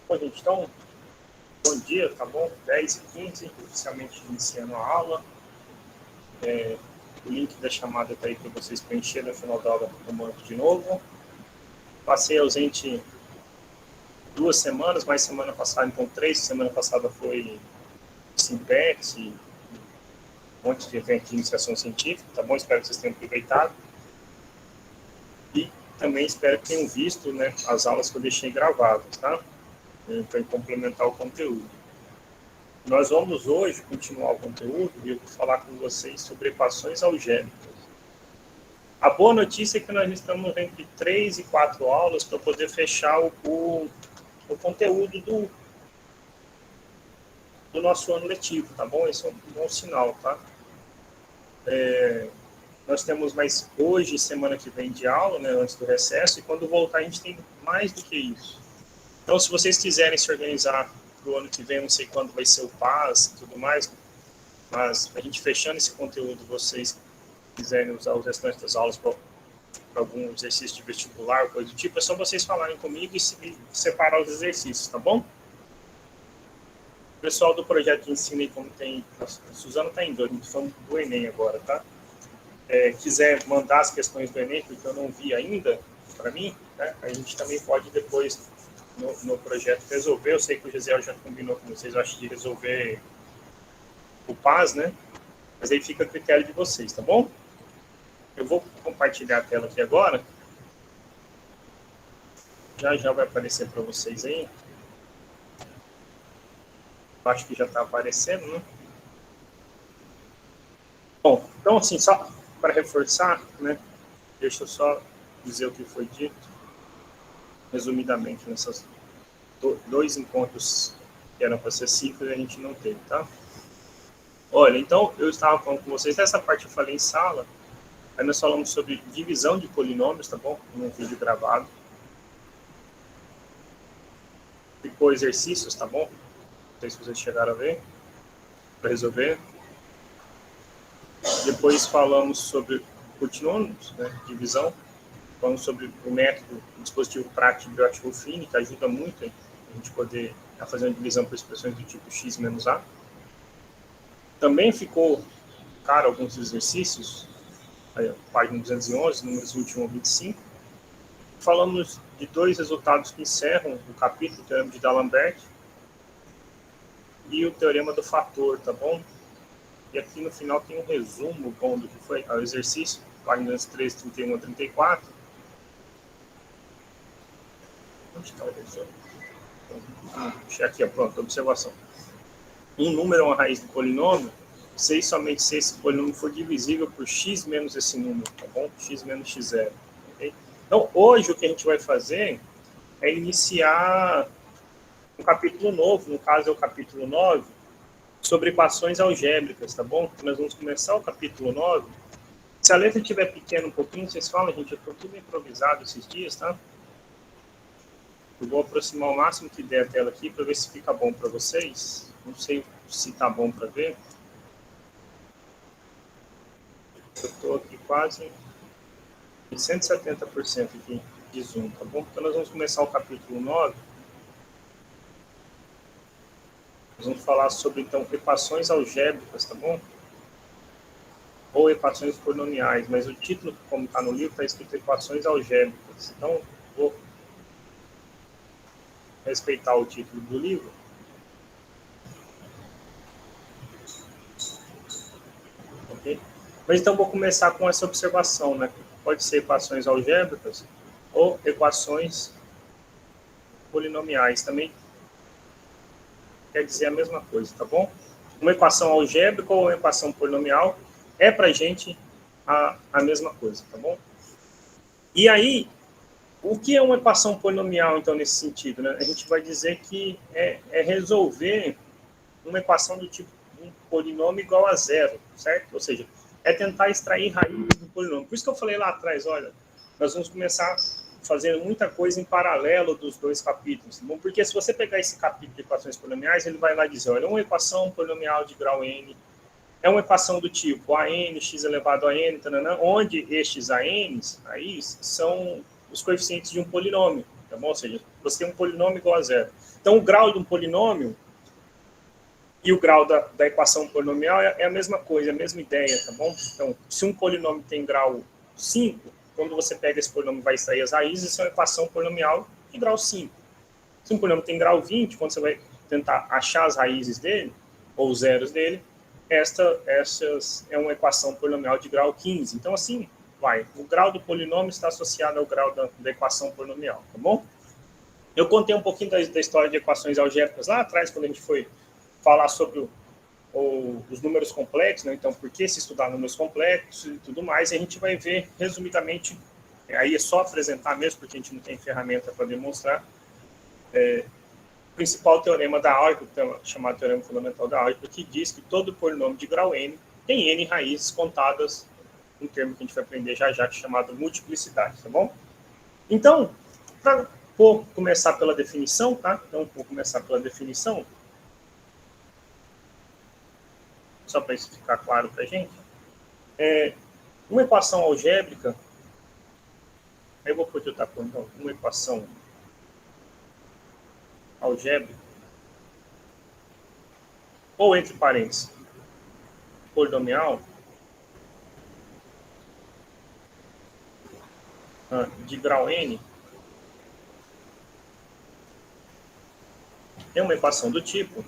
Bom, gente, então, bom dia, tá bom? 10h15, oficialmente iniciando a aula. O link da chamada está aí para vocês preencherem no final da aula, eu mando de novo. Passei ausente 2 semanas, mais semana passada, então 3. Semana passada foi Simpex, um monte de evento de iniciação científica, tá bom? Espero que vocês tenham aproveitado. E também espero que tenham visto, né, as aulas que eu deixei gravadas, tá? Para complementar o conteúdo. Nós vamos hoje continuar o conteúdo e eu vou falar com vocês sobre equações algébricas. A boa notícia é que nós estamos entre 3 e 4 aulas para poder fechar o conteúdo do nosso ano letivo, tá bom? Esse é um bom sinal, tá? Nós temos mais hoje, semana que vem de aula, né, antes do recesso, e quando voltar a gente tem mais do que isso. Então, se vocês quiserem se organizar para o ano que vem, não sei quando vai ser o PAS e tudo mais, mas a gente fechando esse conteúdo, vocês quiserem usar os restantes das aulas para algum exercício de vestibular, coisa do tipo, é só vocês falarem comigo e separar os exercícios, tá bom? O pessoal do projeto de ensino aí, como tem... A Suzana está indo, a gente falando do Enem agora, tá? Quiser mandar as questões do Enem, porque eu não vi ainda, para mim, né? A gente também pode depois, no projeto, resolver. Eu sei que o Gisele já combinou com vocês, eu acho, de resolver o PAS, né? Mas aí fica a critério de vocês, tá bom? Eu vou compartilhar a tela aqui agora. Já vai aparecer para vocês aí. Acho que já está aparecendo, né? Bom, então, assim, só para reforçar, né? Deixa eu só dizer o que foi dito, resumidamente, nesses 2 encontros que eram para ser ciclos e a gente não teve, tá? Olha, então, eu estava falando com vocês, nessa parte eu falei em sala, aí nós falamos sobre divisão de polinômios, tá bom? Num vídeo gravado. Ficou exercícios, tá bom? Não sei se vocês chegaram a ver, para resolver. Depois falamos sobre polinômios, né? Divisão. Falamos sobre o método, o dispositivo prático de Biot-Ruffini, que ajuda muito a gente poder fazer uma divisão por expressões do tipo x menos a. Também ficou, cara, alguns exercícios, aí, página 211, números 21 a 25. Falamos de 2 resultados que encerram o capítulo, o teorema de D'Alembert e o teorema do fator, tá bom? E aqui no final tem um resumo bom do que foi o exercício, páginas 3, 31 a 34. Onde está o resumo? Aqui, pronto, observação. Um número é uma raiz do polinômio, se somente se esse polinômio for divisível por x menos esse número, tá bom? X menos x0. Okay? Então, hoje o que a gente vai fazer é iniciar um capítulo novo, no caso é o capítulo 9, sobre equações algébricas, tá bom? Nós vamos começar o capítulo 9. Se a letra estiver pequena um pouquinho, vocês falam, gente, eu estou tudo improvisado esses dias, tá? Eu vou aproximar o máximo que der a tela aqui para ver se fica bom para vocês. Não sei se está bom para ver. Eu estou aqui quase em 170% aqui de zoom, tá bom? Então nós vamos começar o capítulo 9. Nós vamos falar sobre, então, equações algébricas, tá bom? Ou equações polinomiais, mas o título, como está no livro, está escrito equações algébricas. Então, vou respeitar o título do livro. Ok? Mas então vou começar com essa observação, né? pode ser equações algébricas ou equações polinomiais. Também quer dizer a mesma coisa, tá bom? Uma equação algébrica ou uma equação polinomial é para a gente a mesma coisa, tá bom? E aí, o que é uma equação polinomial, então, nesse sentido? Né? A gente vai dizer que é resolver uma equação do tipo um polinômio igual a zero, certo? Ou seja, é tentar extrair raízes do polinômio. Por isso que eu falei lá atrás, olha, nós vamos começar fazendo muita coisa em paralelo dos dois capítulos, tá bom? Porque se você pegar esse capítulo de equações polinomiais, ele vai lá dizer, olha, uma equação polinomial de grau n é uma equação do tipo a n, x elevado a n, tanana, onde estes a n's aí são os coeficientes de um polinômio, tá bom? Ou seja, você tem um polinômio igual a zero. Então, o grau de um polinômio e o grau da equação polinomial é a mesma coisa, é a mesma ideia, tá bom? Então, se um polinômio tem grau 5, quando você pega esse polinômio e vai extrair as raízes, isso é uma equação polinomial de grau 5. Se um polinômio tem grau 20, quando você vai tentar achar as raízes dele, ou os zeros dele, esta é uma equação polinomial de grau 15. Então, assim, vai. O grau do polinômio está associado ao grau da equação polinomial, tá bom? Eu contei um pouquinho da história de equações algébricas lá atrás, quando a gente foi falar sobre os números complexos, né? Então, por que se estudar números complexos e tudo mais, e a gente vai ver, resumidamente, aí é só apresentar mesmo, porque a gente não tem ferramenta para demonstrar, o principal teorema da álgebra, chamado teorema fundamental da álgebra, que diz que todo polinômio de grau n tem n raízes contadas, um termo que a gente vai aprender já já, chamado multiplicidade, tá bom? Então, vou começar pela definição, tá? Então, vou começar pela definição, só para isso ficar claro para a gente. Uma equação algébrica, aí eu vou poder estar com então, uma equação algébrica, ou entre parênteses, polinomial, de grau n, é uma equação do tipo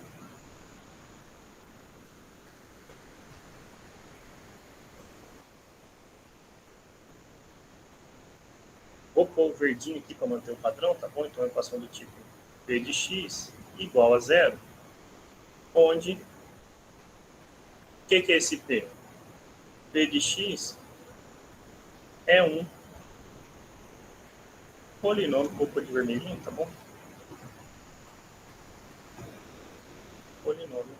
vou pôr o verdinho aqui para manter o padrão, tá bom? Então, é uma equação do tipo p de x igual a zero, onde, o que é esse p? P de x é um polinômio, vou pôr de vermelhinho, tá bom? Polinômio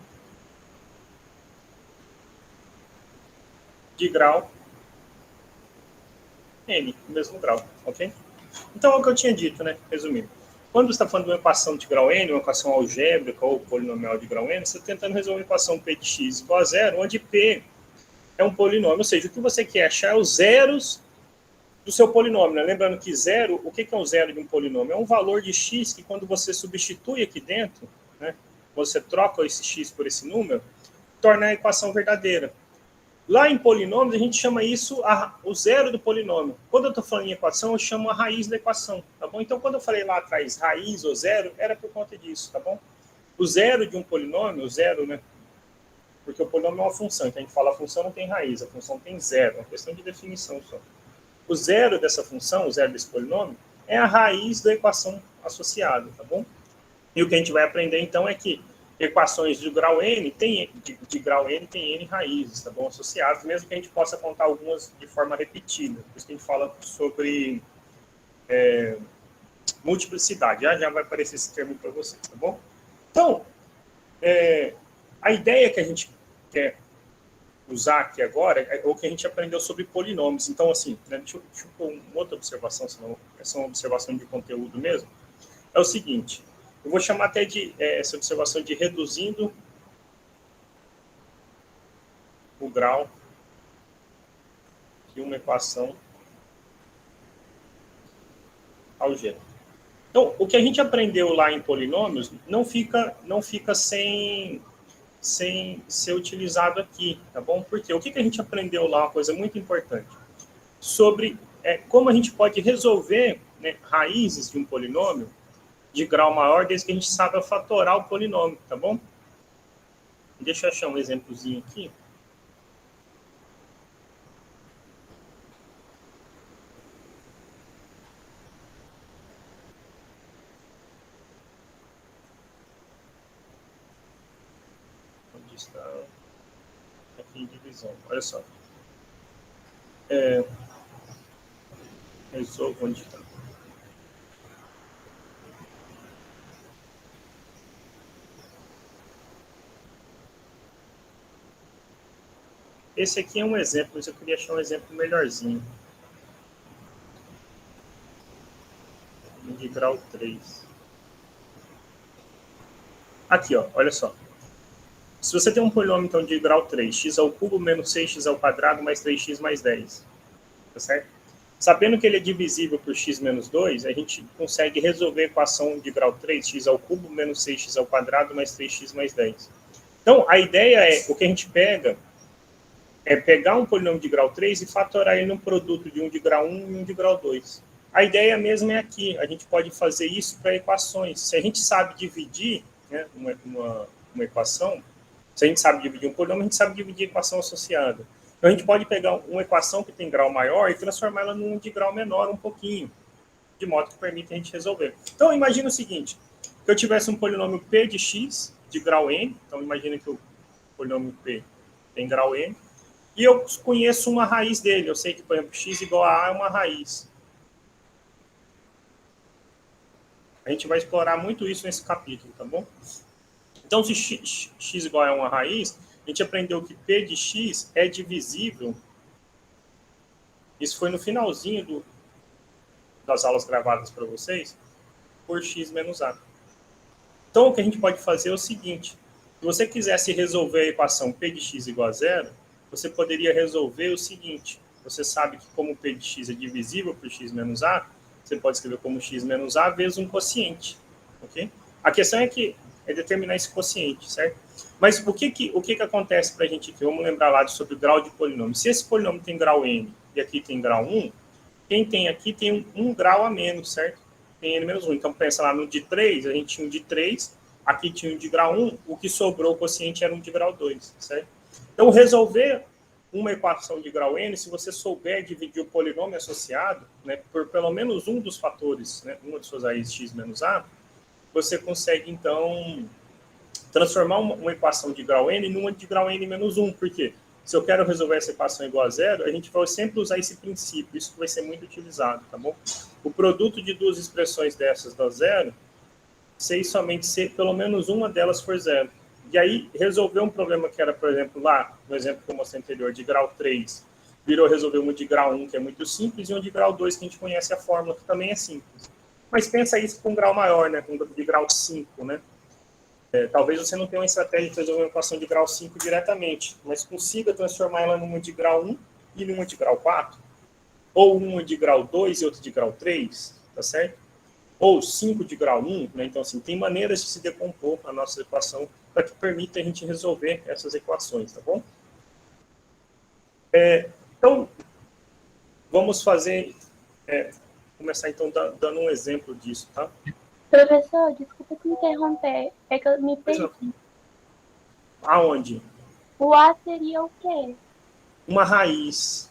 de grau n, mesmo grau, ok? Então, é o que eu tinha dito, né? Resumindo. Quando você está falando de uma equação de grau n, uma equação algébrica ou polinomial de grau n, você está tentando resolver uma equação p de x igual a zero, onde p é um polinômio, ou seja, o que você quer achar é os zeros do seu polinômio, né? Lembrando que zero, o que é o zero de um polinômio? É um valor de x que quando você substitui aqui dentro, né, você troca esse x por esse número, torna a equação verdadeira. Lá em polinômios, a gente chama isso o zero do polinômio. Quando eu estou falando em equação, eu chamo a raiz da equação, tá bom? Então, quando eu falei lá atrás raiz ou zero, era por conta disso, tá bom? O zero de um polinômio, o zero, né? Porque o polinômio é uma função, então a gente fala a função não tem raiz, a função tem zero, é uma questão de definição só. O zero dessa função, o zero desse polinômio, é a raiz da equação associada, tá bom? E o que a gente vai aprender, então, é que equações de grau n de grau n tem n raízes, tá bom? Associadas, mesmo que a gente possa contar algumas de forma repetida. Por isso que a gente fala sobre multiplicidade. Já vai aparecer esse termo para vocês, tá bom? Então, a ideia que a gente quer usar aqui agora é o que a gente aprendeu sobre polinômios. Então, assim, né, deixa eu pôr uma outra observação, senão essa é uma observação de conteúdo mesmo. É o seguinte, eu vou chamar até de essa observação de reduzindo o grau de uma equação algébrica. Então, o que a gente aprendeu lá em polinômios não fica sem ser utilizado aqui, tá bom? Porque o que a gente aprendeu lá, uma coisa muito importante, sobre como a gente pode resolver, né, raízes de um polinômio de grau maior, desde que a gente saiba fatorar o polinômio, tá bom? Deixa eu achar um exemplozinho aqui. está aqui em divisão. Olha só. Resolvo onde está. Esse aqui é um exemplo, mas eu queria achar um exemplo melhorzinho. De grau 3. Aqui, ó, olha só. Se você tem um polinômio então, de grau 3, x ao cubo menos 6x ao quadrado mais 3x mais 10. Tá certo? Sabendo que ele é divisível por x menos 2, a gente consegue resolver a equação de grau 3, x ao cubo menos 6x ao quadrado mais 3x mais 10. Então, a ideia é, o que a gente pega é pegar um polinômio de grau 3 e fatorar ele num produto de um de grau 1 e um de grau 2. A ideia mesmo é aqui, a gente pode fazer isso para equações. Se a gente sabe dividir, né, uma equação, se a gente sabe dividir um polinômio, a gente sabe dividir a equação associada. Então, a gente pode pegar uma equação que tem grau maior e transformar ela num de grau menor um pouquinho, de modo que permite a gente resolver. Então, imagina o seguinte, que eu tivesse um polinômio p de x de grau n, então imagina que o polinômio p tem grau n, e eu conheço uma raiz dele, eu sei que, por exemplo, x igual a é uma raiz. A gente vai explorar muito isso nesse capítulo, tá bom? Então, se x igual a uma raiz, a gente aprendeu que p de x é divisível. Isso foi no finalzinho das aulas gravadas para vocês, por x menos a. Então, o que a gente pode fazer é o seguinte. Se você quisesse resolver a equação p de x igual a zero, você poderia resolver o seguinte. Você sabe que como p de x é divisível por x menos a, você pode escrever como x menos a vezes um quociente. Ok? A questão é determinar esse quociente, certo? Mas o que acontece para a gente aqui? Vamos lembrar lá sobre o grau de polinômio. Se esse polinômio tem grau n e aqui tem grau 1, quem tem aqui tem um grau a menos, certo? Tem n menos 1. Então, pensa lá no de 3, a gente tinha um de 3, aqui tinha um de grau 1, o que sobrou o quociente era um de grau 2, certo? Então, resolver uma equação de grau n, se você souber dividir o polinômio associado, né, por pelo menos um dos fatores, né, uma de suas raízes x menos a, você consegue, então, transformar uma equação de grau n numa de grau n menos 1. Por quê? Se eu quero resolver essa equação igual a zero, a gente vai sempre usar esse princípio. Isso vai ser muito utilizado, tá bom? O produto de duas expressões dessas dá zero, se somente se pelo menos uma delas for zero. E aí, resolver um problema que era, por exemplo, lá, no exemplo que eu mostrei anterior, de grau 3, virou resolver uma de grau 1, que é muito simples, e uma de grau 2, que a gente conhece a fórmula, que também é simples. Mas pensa isso com um grau maior, né? De grau 5, né? Talvez você não tenha uma estratégia de resolver uma equação de grau 5 diretamente, mas consiga transformar ela numa de grau 1 e numa de grau 4, ou uma de grau 2 e outra de grau 3, tá certo? Ou 5 de grau 1, né? Então, assim, tem maneiras de se decompor a nossa equação para que permita a gente resolver essas equações, tá bom? Então, vamos fazer, começar então dando um exemplo disso, tá? Professor, desculpa te interromper, é que eu me perdi. Aonde? O A seria o quê? Uma raiz.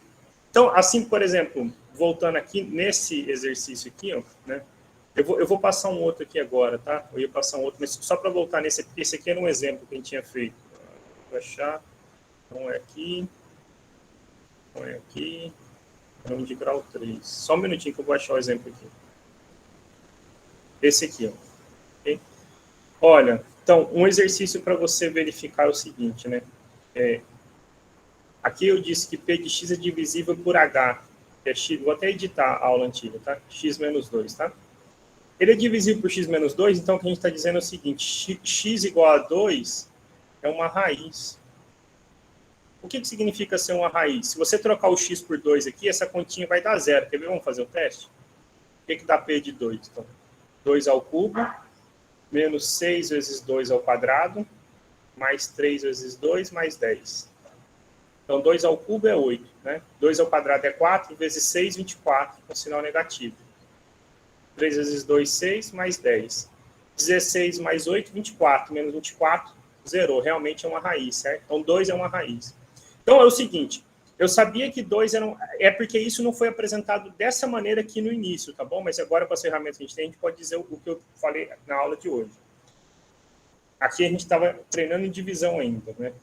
Então, assim, por exemplo, voltando aqui nesse exercício aqui, ó, né? Eu vou passar um outro aqui agora, tá? Eu ia passar um outro, mas só para voltar nesse, porque esse aqui era um exemplo que a gente tinha feito. Vou achar. Então é aqui. Então é aqui. Vamos de grau 3. Só um minutinho que eu vou achar o exemplo aqui. Esse aqui, ó. Okay? Olha, então, um exercício para você verificar é o seguinte, né? Aqui eu disse que P de x é divisível por H. Que é x, vou até editar a aula antiga, tá? X menos 2, tá? Ele é divisível por x menos 2, então o que a gente está dizendo é o seguinte, x igual a 2 é uma raiz. O que significa ser uma raiz? Se você trocar o x por 2 aqui, essa continha vai dar zero. Quer ver? Vamos fazer o teste? O que dá P de 2? Então, 2 ao cubo, menos 6 vezes 2 ao quadrado, mais 3 vezes 2, mais 10. Então, 2 ao cubo é 8, né? 2 ao quadrado é 4, vezes 6, 24, com sinal negativo. 3 vezes 2, 6, mais 10. 16 mais 8, 24. Menos 24, zerou. Realmente é uma raiz, certo? Então, 2 é uma raiz. Então, é o seguinte. Eu sabia que 2 eram... É porque isso não foi apresentado dessa maneira aqui no início, tá bom? Mas agora, com as ferramentas que a gente tem, a gente pode dizer o que eu falei na aula de hoje. Aqui a gente estava treinando em divisão ainda, né?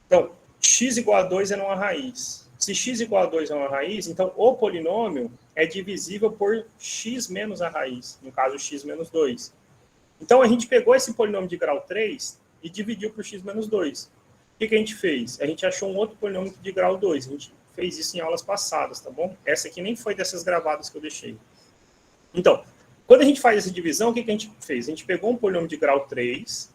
Então, x igual a 2 é uma raiz. Se x igual a 2 é uma raiz, então o polinômio é divisível por x menos a raiz, no caso x menos 2. Então, a gente pegou esse polinômio de grau 3 e dividiu por x menos 2. O que a gente fez? A gente achou um outro polinômio de grau 2. A gente fez isso em aulas passadas, tá bom? Essa aqui nem foi dessas gravadas que eu deixei. Então, quando a gente faz essa divisão, o que a gente fez? A gente pegou um polinômio de grau 3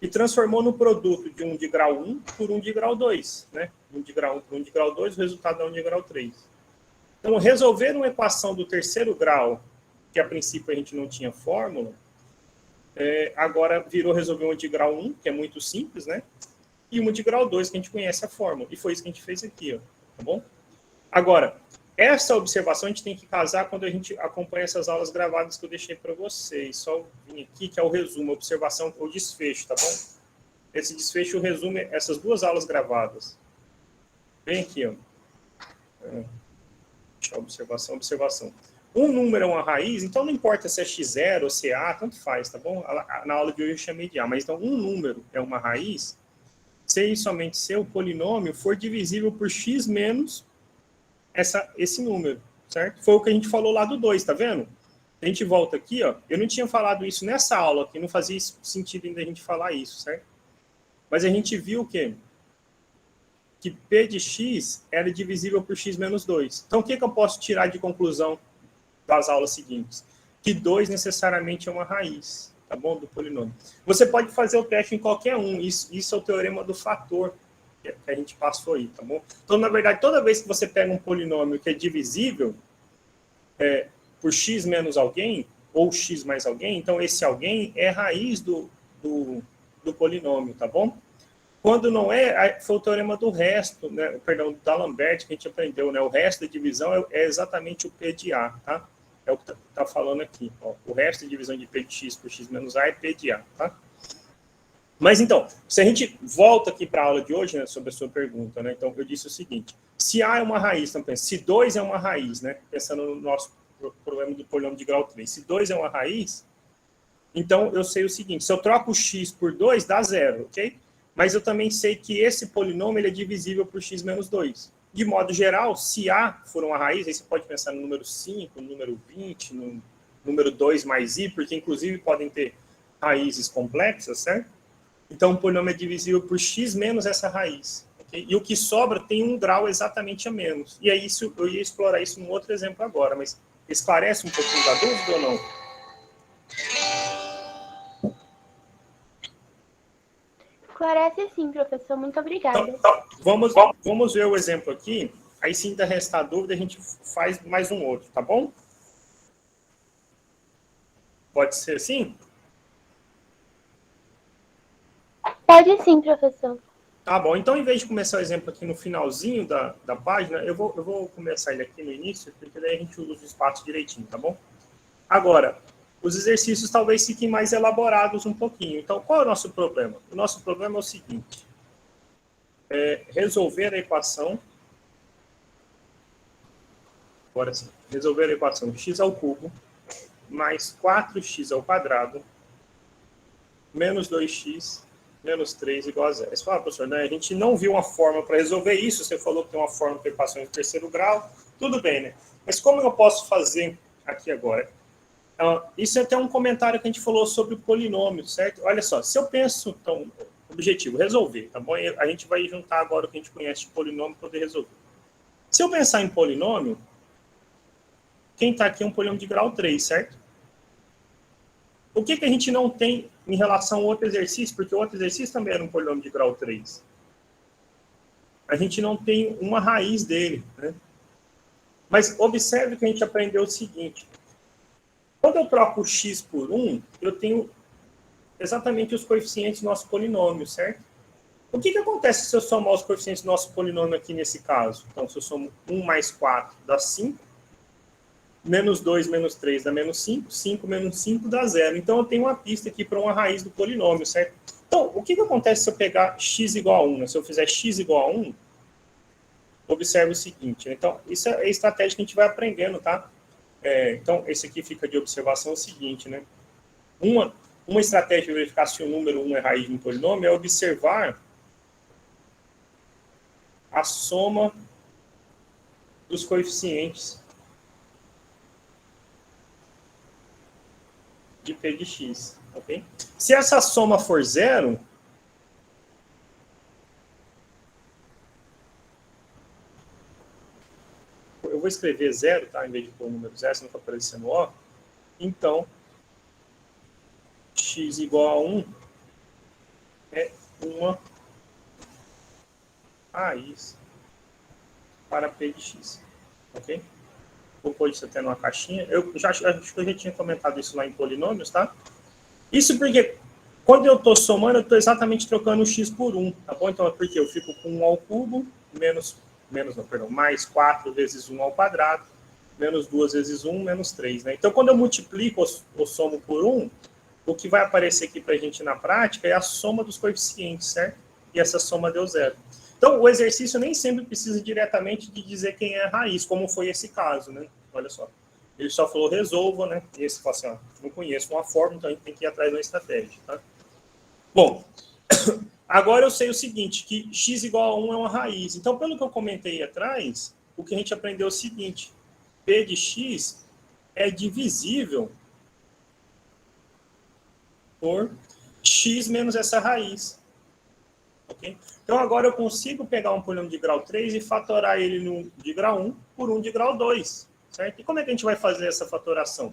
e transformou no produto de um de grau 1 por um de grau 2, né? Um de grau 1 por um de grau 2, o resultado é um de grau 3. Então, resolver uma equação do terceiro grau, que a princípio a gente não tinha fórmula, agora virou resolver uma de grau 1, que é muito simples, né? E uma de grau 2, que a gente conhece a fórmula. E foi isso que a gente fez aqui, ó, tá bom? Agora, essa observação a gente tem que casar quando a gente acompanha essas aulas gravadas que eu deixei para vocês. Só vim aqui, que é o resumo, a observação, o desfecho, tá bom? Esse desfecho resume essas duas aulas gravadas. Vem aqui, ó. Observação. Um número é uma raiz, então não importa se é x0 ou se é a, tanto faz, tá bom? Na aula de hoje eu chamei de a, mas então um número é uma raiz se e somente se o polinômio for divisível por x menos esse número, certo? Foi o que a gente falou lá do 2, tá vendo? A gente volta aqui, ó. Eu não tinha falado isso nessa aula, que não fazia sentido ainda a gente falar isso, certo? Mas a gente viu o quê? Que P de x era divisível por x menos 2. Então, o que eu posso tirar de conclusão das aulas seguintes? Que 2 necessariamente é uma raiz, tá bom? Do polinômio. Você pode fazer o teste em qualquer um. Isso é o teorema do fator que a gente passou aí, tá bom? Então, na verdade, toda vez que você pega um polinômio que é divisível por x menos alguém, ou x mais alguém, então esse alguém é raiz do polinômio, tá bom? Quando não é, foi o teorema do resto, né? Perdão, da Lambert, que a gente aprendeu, né? O resto da divisão é exatamente o P de A, tá? É o que tá falando aqui, ó. O resto da divisão de P de x por x menos A é P de A, tá? Mas então, se a gente volta aqui para a aula de hoje, né, sobre a sua pergunta, né? Então, eu disse o seguinte, se A é uma raiz, então pensa, se 2 é uma raiz, né? Pensando no nosso problema do polinômio de grau 3, se 2 é uma raiz, então eu sei o seguinte, se eu troco x por 2, dá 0, ok? Mas eu também sei que esse polinômio ele é divisível por x menos 2. De modo geral, se A for uma raiz, aí você pode pensar no número 5, no número 20, no número 2 mais i, porque inclusive podem ter raízes complexas, certo? Então o polinômio é divisível por x menos essa raiz. Okay? E o que sobra tem um grau exatamente a menos. E aí eu ia explorar isso num outro exemplo agora, mas esclarece um pouquinho da dúvida ou não? Esclarece sim, professor. Muito obrigada. Então, vamos ver o exemplo aqui. Aí, se ainda restar dúvida, a gente faz mais um outro, tá bom? Pode ser assim? Pode sim, professor. Tá bom. Então, em vez de começar o exemplo aqui no finalzinho da página, eu vou começar ele aqui no início, porque daí a gente usa os espaços direitinho, tá bom? Agora, os exercícios talvez fiquem mais elaborados um pouquinho. Então, qual é o nosso problema? O nosso problema é o seguinte. Resolver a equação. Agora sim. Resolver a equação x ao cubo mais 4x ao quadrado menos 2x menos 3 igual a 0. Você fala, professor, né? A gente não viu uma fórmula para resolver isso. Você falou que tem uma fórmula para equações de terceiro grau. Tudo bem, né? Mas como eu posso fazer aqui agora? Isso é até um comentário que a gente falou sobre o polinômio, certo? Olha só, se eu penso, então, objetivo, resolver, tá bom? A gente vai juntar agora o que a gente conhece de polinômio para poder resolver. Se eu pensar em polinômio, quem está aqui é um polinômio de grau 3, certo? O que a gente não tem em relação ao outro exercício? Porque o outro exercício também era um polinômio de grau 3. A gente não tem uma raiz dele, né? Mas observe que a gente aprendeu o seguinte. Quando eu troco x por 1, eu tenho exatamente os coeficientes do nosso polinômio, certo? O que acontece se eu somar os coeficientes do nosso polinômio aqui nesse caso? Então, se eu somo 1 mais 4 dá 5, menos 2 menos 3 dá menos 5, 5 menos 5 dá 0. Então, eu tenho uma pista aqui para uma raiz do polinômio, certo? Então, o que acontece se eu pegar x igual a 1? Né? Se eu fizer x igual a 1, observe o seguinte. Né? Então, isso é a estratégia que a gente vai aprendendo, tá? Então, esse aqui fica de observação o seguinte, né? uma estratégia de verificar se o número 1 é raiz de um polinômio é observar a soma dos coeficientes de P de X, ok? Se essa soma for zero, eu vou escrever zero, tá? Em vez de pôr o número zero, senão está aparecendo O. Então, x igual a 1 é uma raiz para P de X, ok? Vou pôr isso até numa caixinha. Eu acho que eu já tinha comentado isso lá em polinômios, tá? Isso porque quando eu estou somando, eu estou exatamente trocando o x por 1, tá bom? Então é porque eu fico com 1 ao cubo, mais 4 vezes 1 ao quadrado, menos 2 vezes 1, menos 3, né? Então quando eu multiplico ou somo por 1, o que vai aparecer aqui para a gente na prática é a soma dos coeficientes, certo? E essa soma deu zero. Então, o exercício nem sempre precisa diretamente de dizer quem é a raiz, como foi esse caso, né? Olha só. Ele só falou resolva, né? E esse fala assim, ó, não conheço uma fórmula, então a gente tem que ir atrás de uma estratégia, tá? Bom, agora eu sei o seguinte, que x igual a 1 é uma raiz. Então, pelo que eu comentei atrás, o que a gente aprendeu é o seguinte, P de x é divisível por x menos essa raiz. Okay? Então, agora eu consigo pegar um polinômio de grau 3 e fatorar ele de grau 1 por 1 de grau 2. Certo? E como é que a gente vai fazer essa fatoração?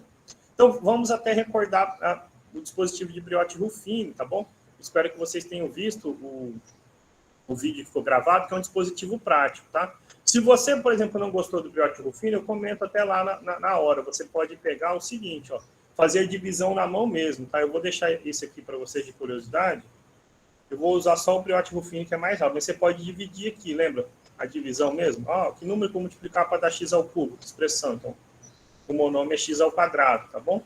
Então, vamos até recordar o dispositivo de Briot-Ruffini, tá bom? Espero que vocês tenham visto o vídeo que ficou gravado, que é um dispositivo prático, tá? Se você, por exemplo, não gostou do Briot-Ruffini, eu comento até lá na hora. Você pode pegar o seguinte, ó, fazer a divisão na mão mesmo, tá? Eu vou deixar isso aqui para vocês de curiosidade. Eu vou usar só o Briot-Ruffini, que é mais rápido. Mas você pode dividir aqui, lembra? A divisão mesmo. Que número que eu multiplicar para dar x ao cubo? Expressão. Então, o meu nome é x ao quadrado, tá bom?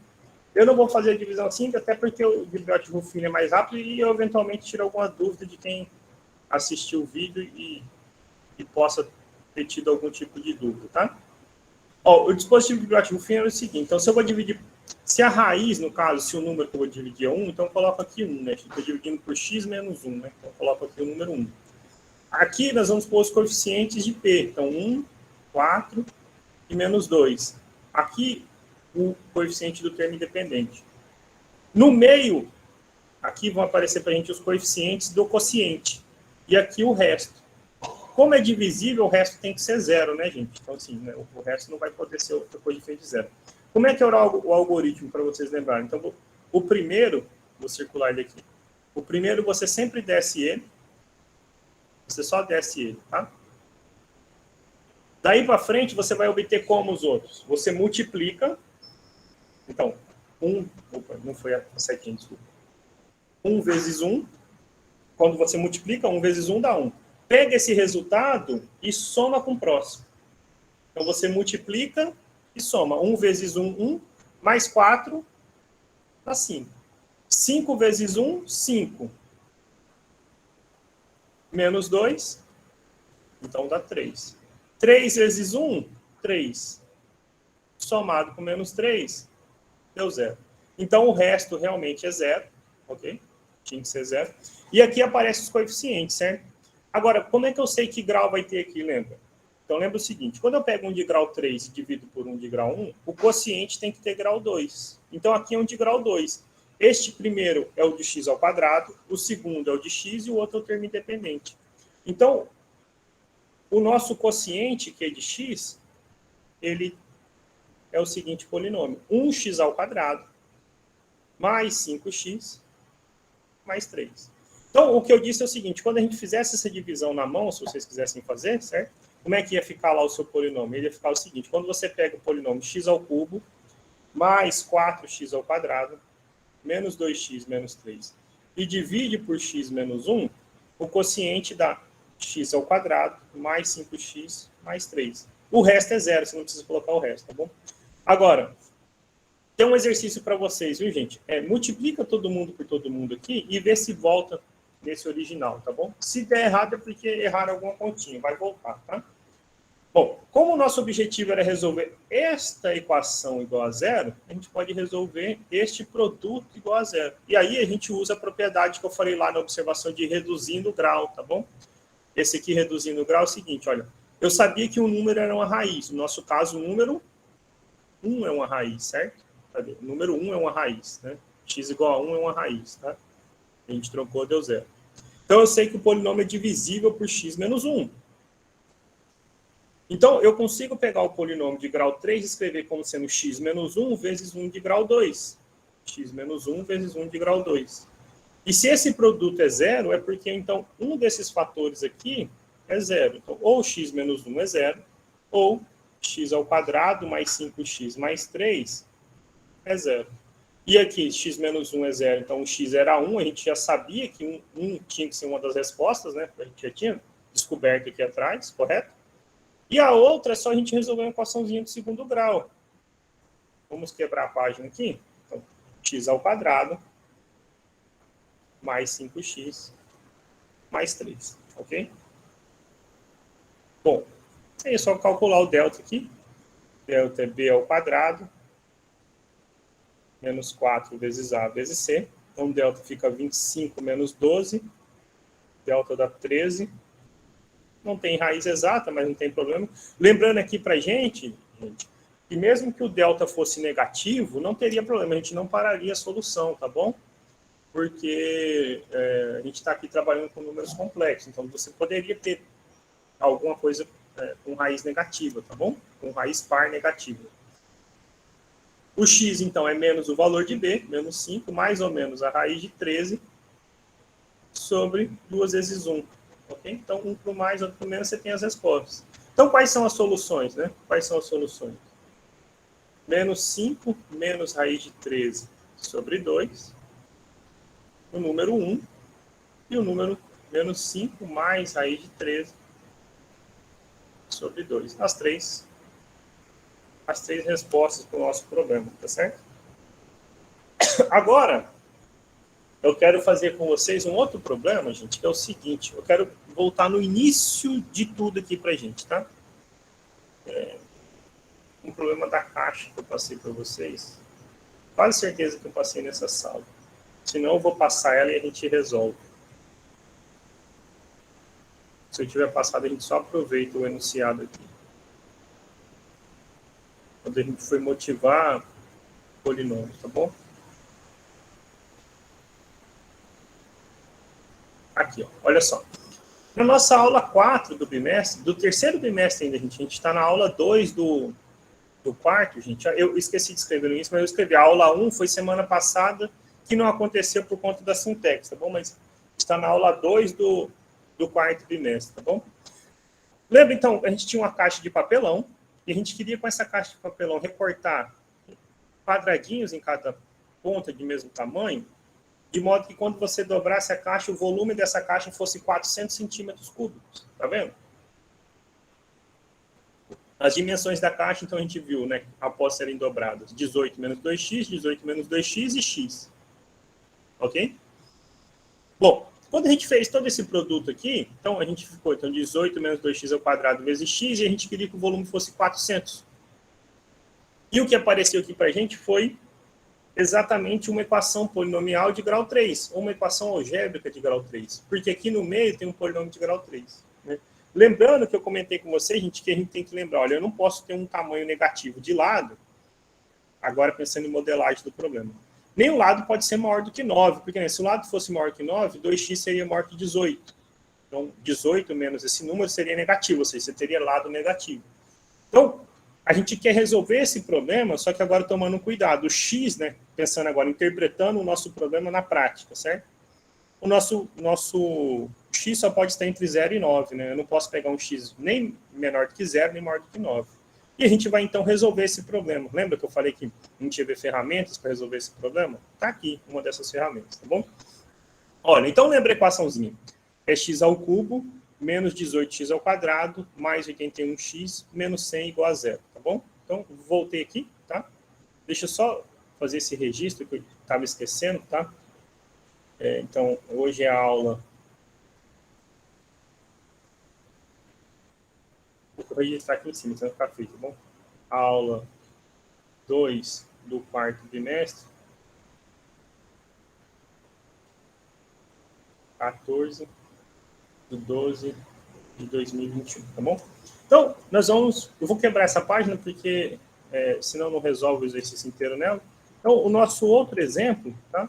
Eu não vou fazer a divisão assim, até porque o Briot-Ruffini é mais rápido e eu, eventualmente, tiro alguma dúvida de quem assistiu o vídeo e possa ter tido algum tipo de dúvida, tá? O dispositivo de Briot-Ruffini é o seguinte. Então, se eu vou dividir... Se a raiz, no caso, se o número que eu vou dividir é 1, então eu coloco aqui 1, né? Estou dividindo por x menos 1, né? Então eu coloco aqui o número 1. Aqui nós vamos pôr os coeficientes de P. Então 1, 4 e menos 2. Aqui o coeficiente do termo independente. No meio, aqui vão aparecer para a gente os coeficientes do quociente. E aqui o resto. Como é divisível, o resto tem que ser zero, né, gente? Então, assim, né, o resto não vai poder ser outra coisa diferente de zero. Como é que é o algoritmo, para vocês lembrarem? Então, o primeiro, vou circular ele aqui. O primeiro, você sempre desce ele. Você só desce ele, tá? Daí para frente, você vai obter como os outros? Você multiplica. Então, não foi a setinha, desculpa. 1 vezes 1. Quando você multiplica, 1 vezes 1 dá 1. Pega esse resultado e soma com o próximo. Então, você multiplica e soma. 1 vezes 1, 1. Mais 4, dá 5. 5 vezes 1, 5. Menos 2, então dá 3. 3 vezes 1, 3. Somado com menos 3, deu 0. Então, o resto realmente é 0, ok? Tinha que ser 0. E aqui aparecem os coeficientes, certo? Agora, como é que eu sei que grau vai ter aqui, lembra? Então, lembra o seguinte, quando eu pego um de grau 3 e divido por um de grau 1, o quociente tem que ter grau 2. Então, aqui é um de grau 2. Este primeiro é o de x ao quadrado, o segundo é o de x e o outro é o termo independente. Então, o nosso quociente, que é de x, ele é o seguinte polinômio. 1x ao quadrado mais 5x mais 3. Então, o que eu disse é o seguinte, quando a gente fizesse essa divisão na mão, se vocês quisessem fazer, certo? Como é que ia ficar lá o seu polinômio? Ele ia ficar o seguinte, quando você pega o polinômio x ao cubo mais 4x ao quadrado menos 2x menos 3 e divide por x menos 1, o quociente dá x ao quadrado mais 5x mais 3. O resto é zero, você não precisa colocar o resto, tá bom? Agora, tem um exercício para vocês, viu, gente? Multiplica todo mundo por todo mundo aqui e vê se volta nesse original, tá bom? Se der errado é porque erraram alguma continha, vai voltar, tá? Bom, como o nosso objetivo era resolver esta equação igual a zero, a gente pode resolver este produto igual a zero. E aí a gente usa a propriedade que eu falei lá na observação de reduzindo o grau, tá bom? Esse aqui, reduzindo o grau, é o seguinte, olha. Eu sabia que o número era uma raiz. No nosso caso, o número 1 é uma raiz, certo? O número 1 é uma raiz, né? X igual a 1 é uma raiz, tá? A gente trocou, deu zero. Então, eu sei que o polinômio é divisível por x menos 1. Então, eu consigo pegar o polinômio de grau 3 e escrever como sendo x menos 1 vezes 1 de grau 2. X menos 1 vezes 1 de grau 2. E se esse produto é zero, é porque, então, um desses fatores aqui é zero. Então, ou x menos 1 é zero, ou x ao quadrado mais 5x mais 3 é zero. E aqui, x menos 1 é zero, então o x era 1, a gente já sabia que 1 tinha que ser uma das respostas, né? A gente já tinha descoberto aqui atrás, correto? E a outra é só a gente resolver uma equaçãozinha de segundo grau. Vamos quebrar a página aqui. Então, x ao quadrado mais 5x mais 3, ok? Bom, aí é só calcular o delta aqui. Delta é b ao quadrado menos 4 vezes a vezes c. Então, delta fica 25 menos 12. Delta dá 13. Não tem raiz exata, mas não tem problema. Lembrando aqui para gente, que mesmo que o delta fosse negativo, não teria problema, a gente não pararia a solução, tá bom? Porque a gente está aqui trabalhando com números complexos, então você poderia ter alguma coisa com raiz negativa, tá bom? Com raiz par negativa. O x, então, é menos o valor de b, menos 5, mais ou menos a raiz de 13, sobre 2 vezes 1. Okay? Então, um para o mais, outro para o menos, você tem as respostas. Então, quais são as soluções? Né? Quais são as soluções? Menos 5 menos raiz de 13 sobre 2, o número 1, e o número menos 5 mais raiz de 13 sobre 2. As três respostas para o nosso problema, tá certo? Agora, eu quero fazer com vocês um outro problema, gente, que é o seguinte. Eu quero voltar no início de tudo aqui pra gente, tá? Um problema da caixa que eu passei para vocês. Quase certeza que eu passei nessa sala. Senão eu vou passar ela e a gente resolve. Se eu tiver passado, a gente só aproveita o enunciado aqui. Quando a gente for motivar polinômios, tá bom? Aqui, ó, olha só. Na nossa aula 4 do bimestre, do terceiro bimestre ainda, a gente está na aula 2 do quarto, gente. Eu esqueci de escrever no início, mas eu escrevi. A aula 1 foi semana passada, que não aconteceu por conta da Sintex, tá bom? Mas está na aula 2 do quarto bimestre, tá bom? Lembra, então, a gente tinha uma caixa de papelão, e a gente queria, com essa caixa de papelão, recortar quadradinhos em cada ponta de mesmo tamanho, de modo que quando você dobrasse a caixa, o volume dessa caixa fosse 400 centímetros cúbicos. Tá vendo? As dimensões da caixa, então, a gente viu, né, após serem dobradas. 18 menos 2x, 18 menos 2x e x. Ok? Bom, quando a gente fez todo esse produto aqui, então a gente ficou, então, 18 menos 2x ao quadrado vezes x, e a gente queria que o volume fosse 400. E o que apareceu aqui para a gente foi exatamente uma equação polinomial de grau 3, ou uma equação algébrica de grau 3, porque aqui no meio tem um polinômio de grau 3. Né? Lembrando que eu comentei com vocês, gente, que a gente tem que lembrar, olha, eu não posso ter um tamanho negativo de lado, agora pensando em modelagem do problema. Nem o lado pode ser maior do que 9, porque né, se o lado fosse maior que 9, 2x seria maior que 18. Então, 18 menos esse número seria negativo, ou seja, você teria lado negativo. Então, a gente quer resolver esse problema, só que agora tomando cuidado. O x, né, pensando agora, interpretando o nosso problema na prática, certo? O nosso x só pode estar entre 0 e 9, né? Eu não posso pegar um x nem menor do que 0, nem maior do que 9. E a gente vai, então, resolver esse problema. Lembra que eu falei que a gente ia ver ferramentas para resolver esse problema? Está aqui uma dessas ferramentas, tá bom? Olha, então lembra a equaçãozinha. É x ao cubo menos 18x ao quadrado, mais 81x, menos 100 igual a 0, tá bom? Então, voltei aqui, tá? Deixa eu só fazer esse registro que eu estava esquecendo, tá? Então, hoje é a aula vou registrar aqui em cima, então vai ficar feito, tá bom? Aula 2 do quarto trimestre, 14 de 12 de 2021, tá bom? Então, eu vou quebrar essa página porque senão não resolve o exercício inteiro nela. Então, o nosso outro exemplo, tá?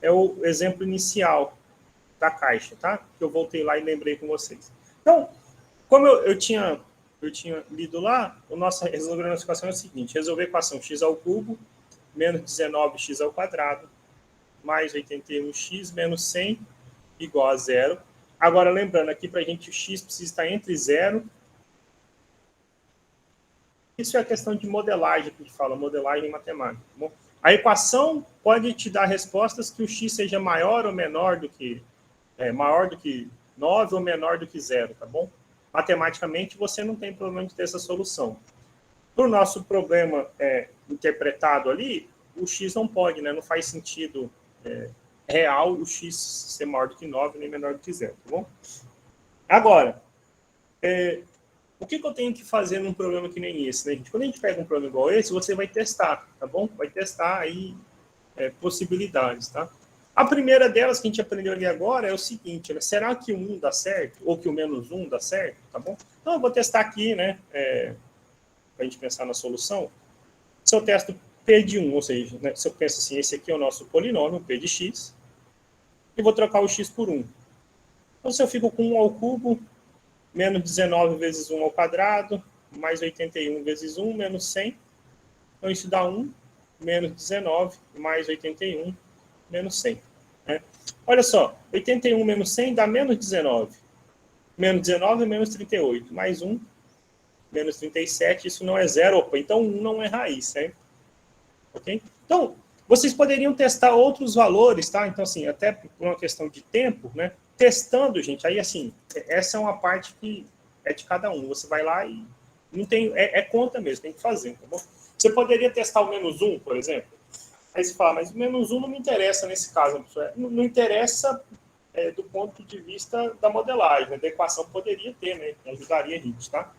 É o exemplo inicial da caixa, tá? Que eu voltei lá e lembrei com vocês. Então, como eu tinha lido lá, a nossa resolver a equação é o seguinte: resolver a equação x ao cubo menos 19x ao quadrado mais 81x menos 100 igual a zero. Agora, lembrando aqui, para a gente, o x precisa estar entre zero. Isso é a questão de modelagem, que a gente fala, modelagem matemática. Tá bom? A equação pode te dar respostas que o x seja maior ou menor do que 9 ou menor do que 0, tá bom? Matematicamente, você não tem problema de ter essa solução. Para o nosso problema interpretado ali, o x não pode, né? Não faz sentido real o x ser maior do que 9 nem menor do que 0, tá bom? Agora, o que eu tenho que fazer num problema que nem esse, né, gente? Quando a gente pega um problema igual esse, você vai testar, tá bom? Vai testar aí possibilidades, tá? A primeira delas que a gente aprendeu ali agora é o seguinte, né? Será que o 1 dá certo? Ou que o menos 1 dá certo? Tá bom? Então, eu vou testar aqui, né? Para a gente pensar na solução. Se eu testo P de 1, ou seja, né, se eu penso assim, esse aqui é o nosso polinômio, P de x, e vou trocar o x por 1. Então, se eu fico com 1 ao cubo, menos 19 vezes 1 ao quadrado, mais 81 vezes 1, menos 100. Então, isso dá 1, menos 19, mais 81, menos 100. Né? Olha só, 81 menos 100 dá menos 19. Menos 19 é menos 38. Mais 1, menos 37. Isso não é zero. Opa, então 1 não é raiz, certo? Ok? Então, vocês poderiam testar outros valores, tá? Então, assim, até por uma questão de tempo, né? Testando, gente, aí, assim, essa é uma parte que é de cada um. Você vai lá e não tem... conta mesmo, tem que fazer, tá bom? Você poderia testar o menos 1, por exemplo? Aí você fala, mas o menos 1 não me interessa nesse caso. Não interessa do ponto de vista da modelagem, né? Da equação poderia ter, né? Ajudaria a gente, tá?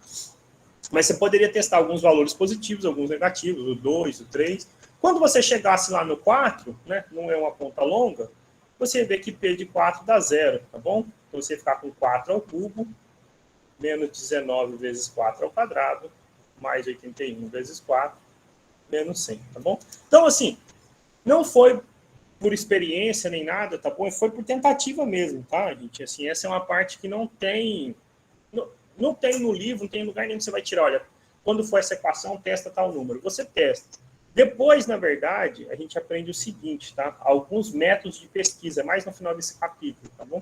Mas você poderia testar alguns valores positivos, alguns negativos, o 2, o 3. Quando você chegasse lá no 4, né? Não é uma conta longa, você vê que P de 4 dá 0, tá bom? Então você ficar com 4 ao cubo, menos 19 vezes 4 ao quadrado, mais 81 vezes 4, menos 100, tá bom? Então, assim, não foi por experiência nem nada, tá bom? Foi por tentativa mesmo, tá, gente? Assim, essa é uma parte que não tem no livro, não tem lugar nenhum que você vai tirar. Olha, quando for essa equação, testa tal número. Você testa. Depois, na verdade, a gente aprende o seguinte, tá? Alguns métodos de pesquisa, mais no final desse capítulo, tá bom?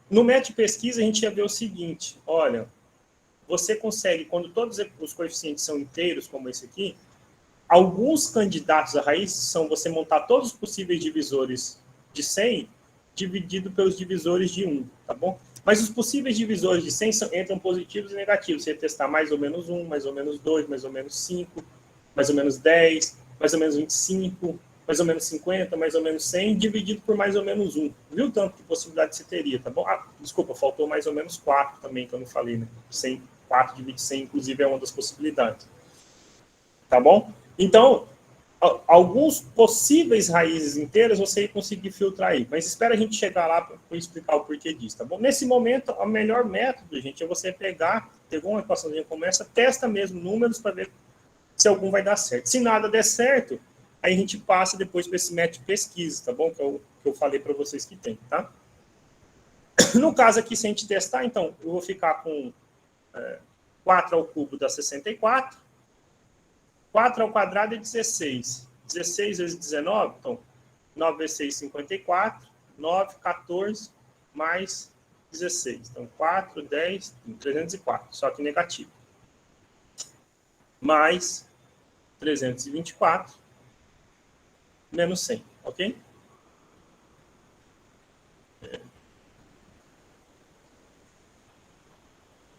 No método de pesquisa, a gente ia ver o seguinte, olha, você consegue, quando todos os coeficientes são inteiros, como esse aqui, alguns candidatos à raiz são você montar todos os possíveis divisores de 100 dividido pelos divisores de 1, tá bom? Mas os possíveis divisores de 100 entram positivos e negativos. Você testar mais ou menos 1, mais ou menos 2, mais ou menos 5, mais ou menos 10, mais ou menos 25, mais ou menos 50, mais ou menos 100, dividido por mais ou menos 1. Viu tanto de possibilidade você teria, tá bom? Ah, desculpa, faltou mais ou menos 4 também, que eu não falei, né? 100, 4 dividido 100, inclusive, é uma das possibilidades. Tá bom? Então, alguns possíveis raízes inteiras você conseguir filtrar aí. Mas espera a gente chegar lá para explicar o porquê disso, tá bom? Nesse momento, o melhor método, gente, é você pegou uma equaçãozinha como essa, testa mesmo números para ver se algum vai dar certo. Se nada der certo, aí a gente passa depois para esse método de pesquisa, tá bom? Que eu falei para vocês que tem, tá? No caso aqui, se a gente testar, então, eu vou ficar com 4 ao cubo dá 64, 4 ao quadrado é 16. 16 vezes 19, então, 9 vezes 6, 54. 9, 14, mais 16. Então, 4, 10, 304. Só que negativo. Mais 324, menos 100. Ok? É.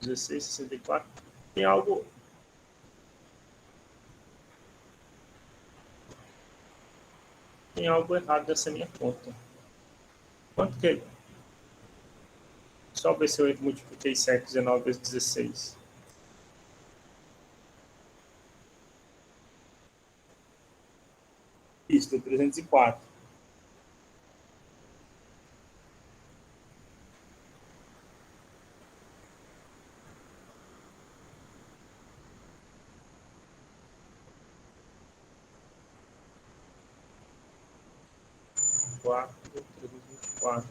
16, 64. Tem algo... Tem algo errado nessa minha conta. Quanto que é? só ver se eu multipliquei 119 vezes 16. Isso, deu 304. Quatro, 324.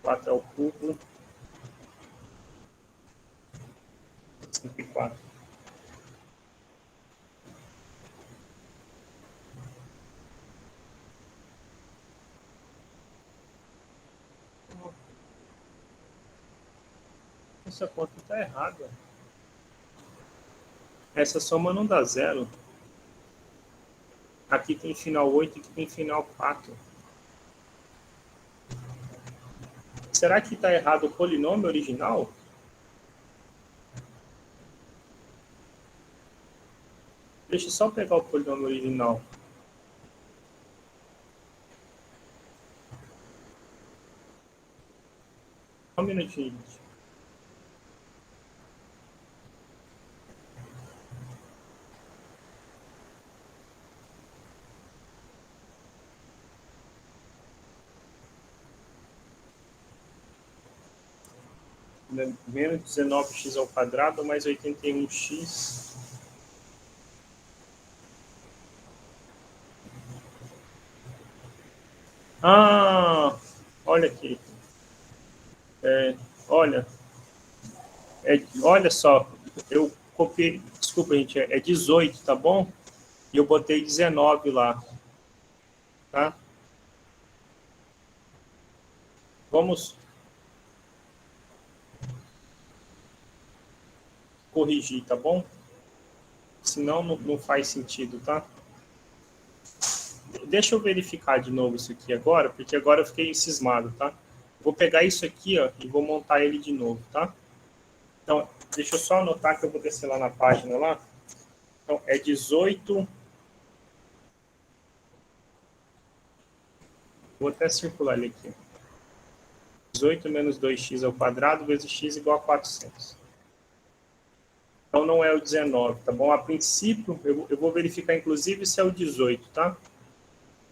4 é o cubo. 54. Essa conta está errada. Essa soma não dá zero. Aqui tem final 8 e aqui tem final 4. Será que está errado o polinômio original? Deixa eu só pegar o polinômio original. Só um minutinho, gente. Menos 19x ao quadrado mais 81x. Ah, olha aqui. Olha só, eu copiei, desculpa, gente, é 18, tá bom? E eu botei 19 lá, tá? Vamos corrigir, tá bom? Senão não faz sentido, tá? Deixa eu verificar de novo isso aqui agora, porque agora eu fiquei cismado, tá? Vou pegar isso aqui, ó, e vou montar ele de novo, tá? Então, deixa eu só anotar que eu vou descer lá na página lá. Então, é 18... Vou até circular ele aqui. 18 menos 2x ao quadrado vezes x igual a 400. Então, não é o 19, tá bom? A princípio, eu vou verificar, inclusive, se é o 18, tá?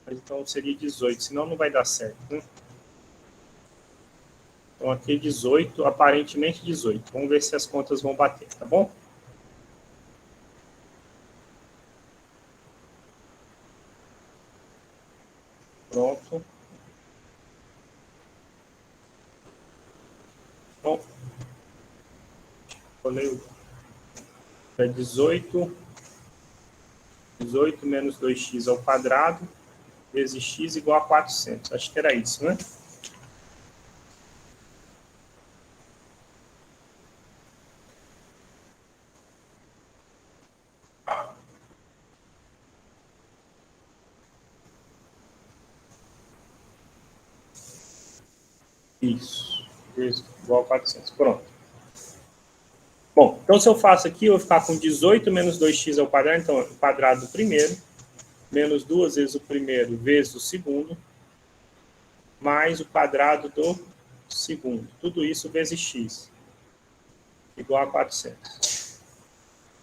Mas, então, seria 18, senão não vai dar certo, né? Então, aqui é 18, aparentemente 18. Vamos ver se as contas vão bater, tá bom? Pronto. Bom, falei o... É 18 menos 2x ao quadrado vezes x igual a 400. Acho que era isso, né? Isso. Igual a 400. Pronto. Bom, então se eu faço aqui, eu vou ficar com 18 menos 2x ao quadrado. Então, o quadrado do primeiro, menos 2 vezes o primeiro vezes o segundo, mais o quadrado do segundo. Tudo isso vezes x, igual a 400.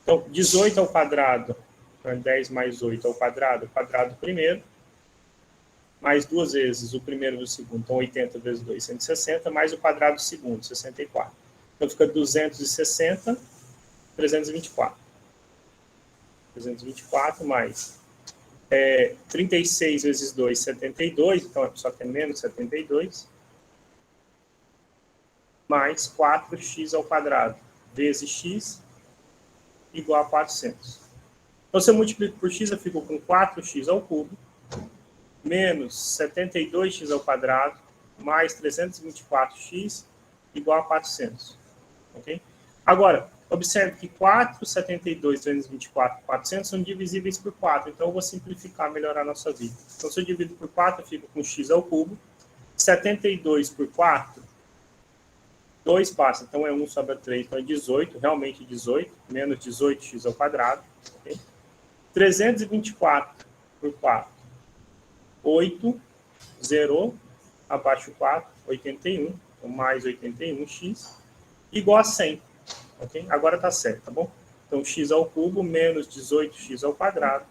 Então, 18 ao quadrado, 10 mais 8 ao quadrado, o quadrado do primeiro, mais 2 vezes o primeiro do segundo, então 80 vezes 2, 160, mais o quadrado do segundo, 64. Então, fica 260, 324. 324 mais 36 vezes 2, 72, então só que é menos 72, mais 4x ao quadrado, vezes x, igual a 400. Então, se eu multiplico por x, eu fico com 4x ao cubo, menos 72x ao quadrado, mais 324x, igual a 400. Ok? Agora, observe que 4, 72, 324, 400 são divisíveis por 4. Então, eu vou simplificar, melhorar a nossa vida. Então, se eu divido por 4, eu fico com x ao cubo. 72 por 4, 2 passa. Então, é 1 sobre 3. Então, é 18, realmente 18. Menos 18x ao quadrado. Okay? 324 por 4, 8. 0, abaixo 4, 81. Então, mais 81x igual a 100. Ok? Agora está certo, tá bom? Então, x ao cubo menos 18x ao quadrado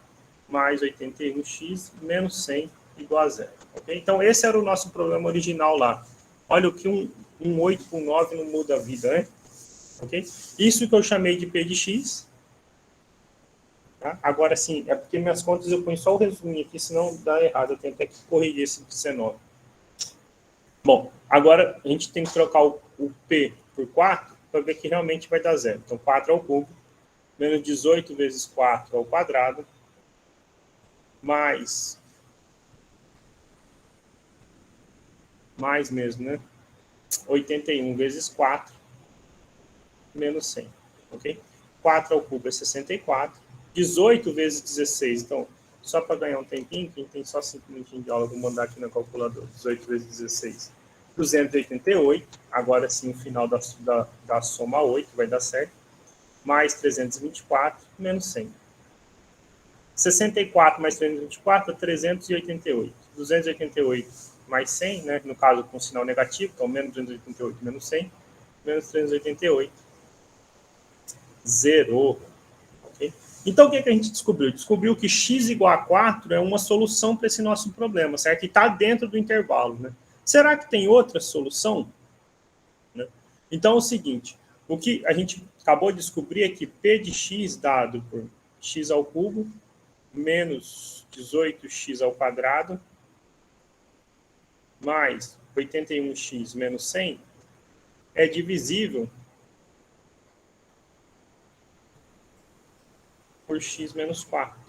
mais 81x menos 100 igual a 0. Okay? Então, esse era o nosso problema original lá. Olha o que um 8 com 9 não muda a vida, né? Okay? Isso que eu chamei de P de x. Tá? Agora sim, é porque minhas contas eu ponho só o resuminho aqui, senão dá errado. Eu tenho até que corrigir esse 19. Bom, agora a gente tem que trocar o P por 4 para ver que realmente vai dar 0. Então, 4 ao cubo menos 18 vezes 4 ao quadrado mais mesmo, né? 81 vezes 4 menos 100, ok? 4 ao cubo é 64. 18 vezes 16, então, só para ganhar um tempinho, quem tem só 5 minutinhos de aula, vou mandar aqui na calculadora. 18 vezes 16, 288. Agora sim, o final da soma 8 vai dar certo. Mais 324, menos 100. 64 mais 324 é 388. 288 mais 100, né? No caso com sinal negativo, então menos 288 menos 100, menos 388. Zerou. Okay? Então, o que a gente descobriu? Descobriu que x igual a 4 é uma solução para esse nosso problema, certo? E está dentro do intervalo, né? Será que tem outra solução? Né? Então, é o seguinte, o que a gente acabou de descobrir é que P de x dado por x ao cubo menos 18x ao quadrado mais 81x menos 100 é divisível por x menos 4.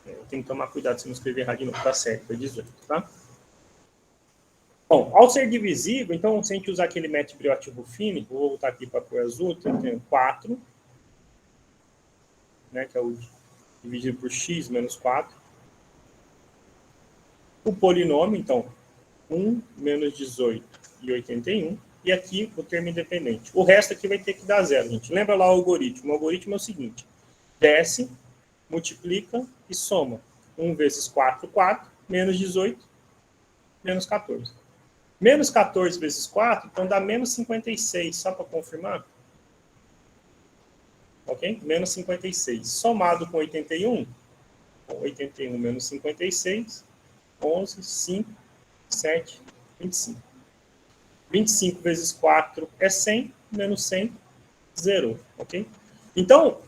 Eu tenho que tomar cuidado se não escrever errado de novo. Tá certo, foi 18, tá? Bom, ao ser divisível, então, se a gente usar aquele método Briot-Ruffini, vou voltar aqui para a cor azul, então eu tenho 4, né, que é o dividido por x menos 4. O polinômio, então, 1 menos 18 e 81. E aqui o termo independente. O resto aqui vai ter que dar zero, gente. Lembra lá o algoritmo? O algoritmo é o seguinte. Desce, multiplica e soma. 1 vezes 4, 4. Menos 18, menos 14. Menos 14 vezes 4, então dá menos 56. Só para confirmar. Ok? Menos 56. Somado com 81. 81 menos 56. 11, 5, 7, 25. 25 vezes 4 é 100, menos 100, 0. Ok? Então,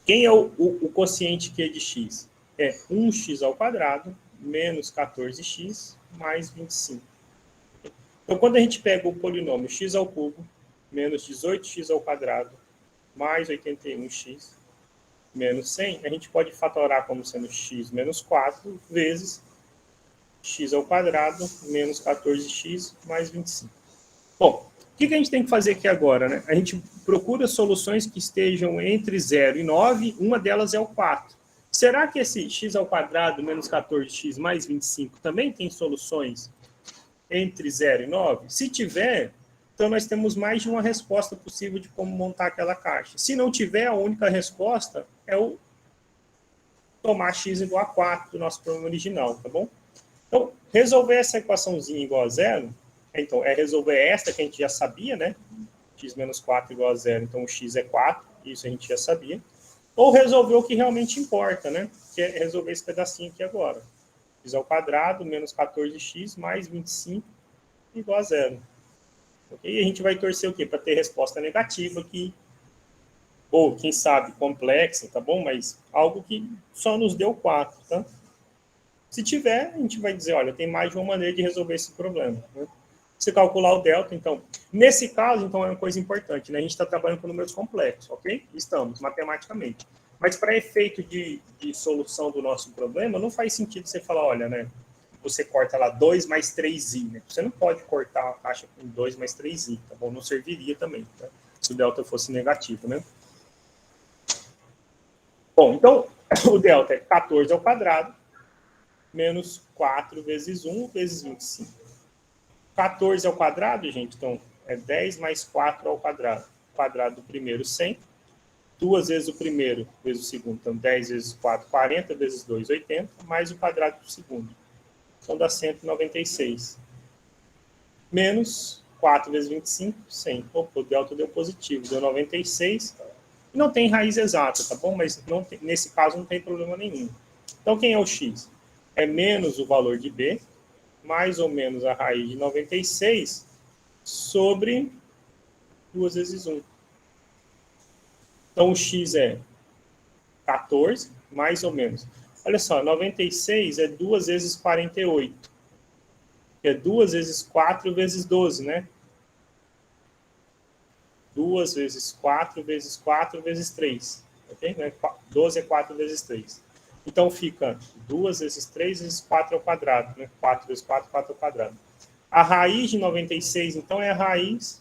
quem é o quociente Q de x? É 1x ao quadrado menos 14x mais 25. Então, quando a gente pega o polinômio x ao cubo menos 18x ao quadrado mais 81x menos 100, a gente pode fatorar como sendo x menos 4 vezes x ao quadrado menos 14x mais 25. Bom, o que a gente tem que fazer aqui agora, né? A gente procura soluções que estejam entre 0 e 9, uma delas é o 4. Será que esse x ao quadrado menos 14x mais 25 também tem soluções entre 0 e 9? Se tiver, então nós temos mais de uma resposta possível de como montar aquela caixa. Se não tiver, a única resposta é o tomar x igual a 4 do nosso problema original, tá bom? Então, resolver essa equaçãozinha igual a 0, então, é resolver esta que a gente já sabia, né? X menos 4 igual a 0, então o x é 4, isso a gente já sabia. Ou resolver o que realmente importa, né? Que é resolver esse pedacinho aqui agora. X ao quadrado menos 14x mais 25 igual a 0. Okay? E a gente vai torcer o quê? Para ter resposta negativa aqui. Ou, quem sabe, complexa, tá bom? Mas algo que só nos deu 4, tá? Se tiver, a gente vai dizer, olha, tem mais de uma maneira de resolver esse problema. Né? Você calcular o delta, então, nesse caso, então é uma coisa importante, né? A gente está trabalhando com números complexos, ok? Estamos, matematicamente. Mas para efeito de solução do nosso problema, não faz sentido você falar, olha, né? Você corta lá 2 mais 3i, né? Você não pode cortar a caixa com 2 mais 3i, tá bom? Não serviria também, tá? Se o delta fosse negativo, né? Bom, então, o delta é 14 ao quadrado, menos 4 vezes 1 vezes 25. 14 ao quadrado, gente, então é 10 mais 4 ao quadrado. Quadrado do primeiro, 100. 2 vezes o primeiro vezes o segundo. Então, 10 vezes 4, 40, vezes 2, 80. Mais o quadrado do segundo. Então, dá 196. menos 4 vezes 25, 100. Opa, o delta deu positivo, deu 96. Não tem raiz exata, tá bom? Mas não tem, nesse caso não tem problema nenhum. Então, quem é o x? É menos o valor de b, mais ou menos a raiz de 96, sobre 2 vezes 1. Então, o x é 14, mais ou menos. Olha só, 96 é 2 vezes 48. Que é 2 vezes 4 vezes 12, né? 2 vezes 4 vezes 4 vezes 3. Ok? 12 é 4 vezes 3. Então, fica 2 vezes 3 vezes 4 ao quadrado. Né? 4 vezes 4, 4 ao quadrado. A raiz de 96, então, é a raiz.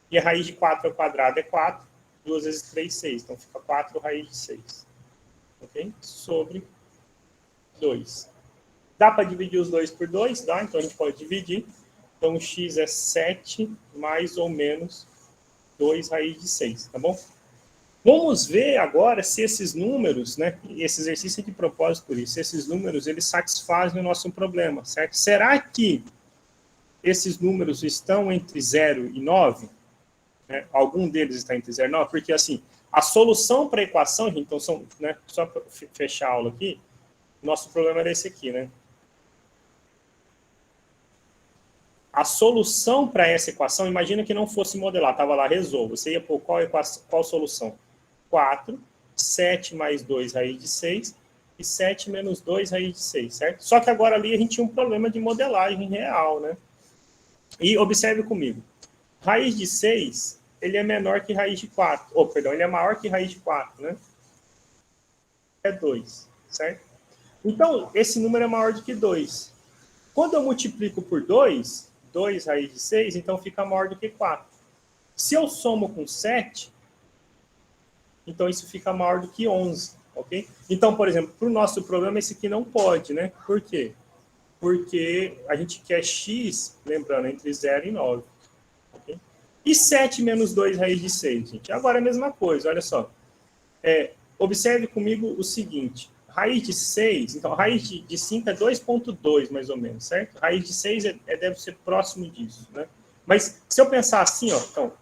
E a raiz de 4 ao quadrado é 4. 2 vezes 3, 6. Então, fica 4 raiz de 6. Ok? Sobre 2. Dá para dividir os 2 por 2? Dá, então a gente pode dividir. Então, o x é 7 mais ou menos 2 raiz de 6, tá bom? Vamos ver agora se esses números, né? E esse exercício é de propósito por isso. Esses números, eles satisfazem o nosso problema, certo? Será que esses números estão entre 0 e 9? Né? Algum deles está entre 0 e 9? Porque, assim, a solução para a equação, gente, então, são, né? Só para fechar a aula aqui, nosso problema era esse aqui, né? A solução para essa equação, imagina que não fosse modelar, estava lá, resolva. Você ia pôr qual solução? 4, 7 mais 2 raiz de 6 e 7 menos 2 raiz de 6, certo? Só que agora ali a gente tinha um problema de modelagem real, né? E observe comigo. Raiz de 6, ele é menor que raiz de 4. Oh, perdão, ele é maior que raiz de 4, né? É 2, certo? Então, esse número é maior do que 2. Quando eu multiplico por 2, 2 raiz de 6, então fica maior do que 4. Se eu somo com 7, então isso fica maior do que 11, ok? Então, por exemplo, para o nosso problema, esse aqui não pode, né? Por quê? Porque a gente quer x, lembrando, entre 0 e 9. Okay? E 7 menos 2 raiz de 6, gente? Agora é a mesma coisa, olha só. Observe comigo o seguinte. Raiz de 6, então, raiz de 5 é 2,2, mais ou menos, certo? Raiz de 6 deve ser próximo disso, né? Mas, se eu pensar assim, ó, então,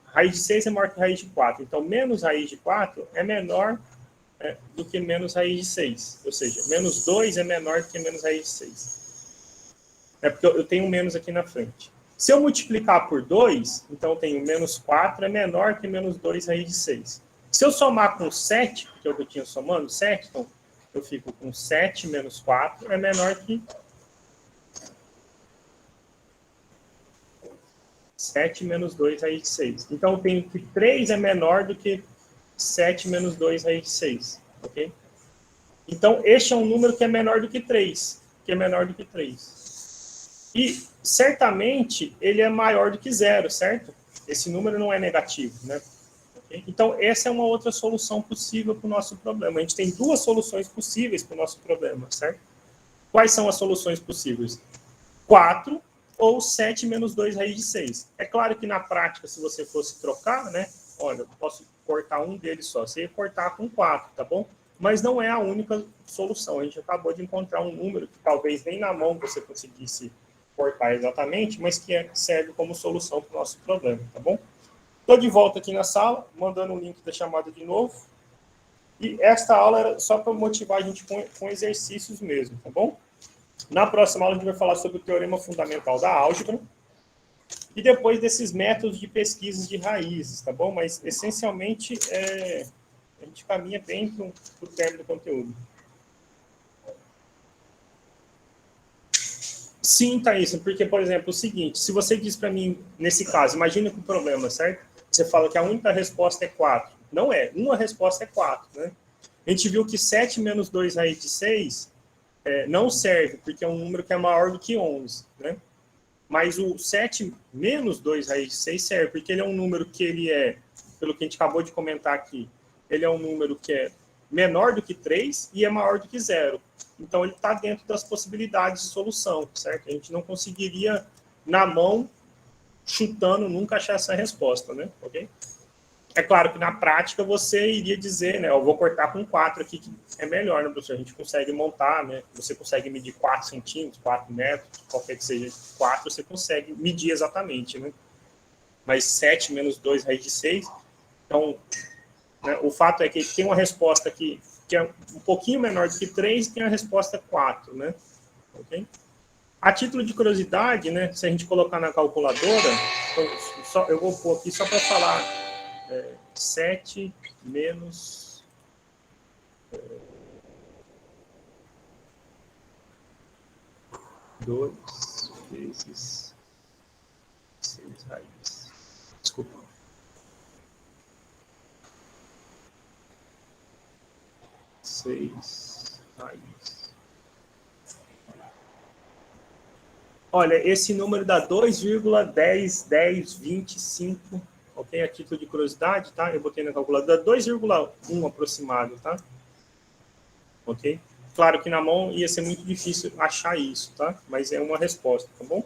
raiz de 6 é maior que raiz de 4. Então, menos raiz de 4 é menor do que menos raiz de 6. Ou seja, menos 2 é menor do que menos raiz de 6. É porque eu tenho menos aqui na frente. Se eu multiplicar por 2, então eu tenho menos 4 é menor que menos 2 raiz de 6. Se eu somar com 7, que é o que eu tinha somando, 7, então eu fico com 7 menos 4 é menor que 7 menos 2 raiz de 6. Então eu tenho que 3 é menor do que 7 menos 2 raiz de 6. Ok? Então este é um número que é menor do que 3. Que é menor do que 3. E certamente ele é maior do que 0, certo? Esse número não é negativo, né? Então, essa é uma outra solução possível para o nosso problema. A gente tem duas soluções possíveis para o nosso problema, certo? Quais são as soluções possíveis? 4 ou 7 menos 2 raiz de 6. É claro que na prática, se você fosse trocar, né? Olha, eu posso cortar um deles só. Você ia cortar com 4, tá bom? Mas não é a única solução. A gente acabou de encontrar um número que talvez nem na mão você conseguisse cortar exatamente, mas que serve como solução para o nosso problema, tá bom? Estou de volta aqui na sala, mandando o link da chamada de novo. E esta aula era só para motivar a gente com exercícios mesmo, tá bom? Na próxima aula a gente vai falar sobre o teorema fundamental da álgebra. E depois desses métodos de pesquisa de raízes, tá bom? Mas, essencialmente, a gente caminha bem para o término do conteúdo. Sim, Thaís, porque, por exemplo, o seguinte, se você diz para mim, nesse caso, imagina que o problema, certo? Você fala que a única resposta é 4. Não é, uma resposta é 4, né? A gente viu que 7 menos 2 raiz de 6 não serve, porque é um número que é maior do que 11, né? Mas o 7 menos 2 raiz de 6 serve, porque ele é um número que ele é, pelo que a gente acabou de comentar aqui, ele é um número que é menor do que 3 e é maior do que 0. Então, ele está dentro das possibilidades de solução, certo? A gente não conseguiria, na mão, chutando, nunca achar essa resposta, né? Ok? É claro que na prática você iria dizer, né, eu vou cortar com 4 aqui, que é melhor, né, professor? A gente consegue montar, né? Você consegue medir 4 centímetros, 4 metros, qualquer que seja 4, você consegue medir exatamente, né? Mas 7 menos 2 raiz de 6. Então, né, o fato é que tem uma resposta aqui que é um pouquinho menor do que 3 e tem a resposta 4, né? Ok? A título de curiosidade, né, se a gente colocar na calculadora, eu vou pôr aqui só para falar 7 menos 2 vezes 6 raiz. Desculpa. Seis raiz. Olha, esse número dá 2,101025, ok? A título de curiosidade, tá? Eu botei na calculadora 2,1 aproximado, tá? Ok? Claro que na mão ia ser muito difícil achar isso, tá? Mas é uma resposta, tá bom?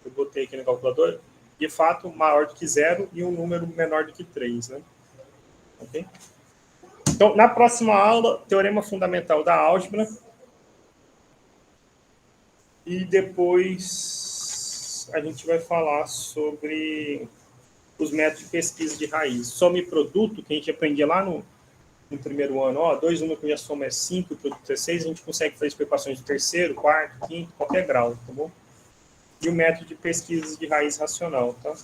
Eu botei aqui na calculadora, de fato, maior do que 0 e um número menor do que 3, né? Ok? Então, na próxima aula, teorema fundamental da álgebra. E depois a gente vai falar sobre os métodos de pesquisa de raiz. Soma e produto, que a gente aprendia lá no primeiro ano, ó, 2 números cuja soma é 5 e o produto é 6, a gente consegue fazer equações de terceiro, quarto, quinto, qualquer grau, tá bom? E o método de pesquisa de raiz racional, tá?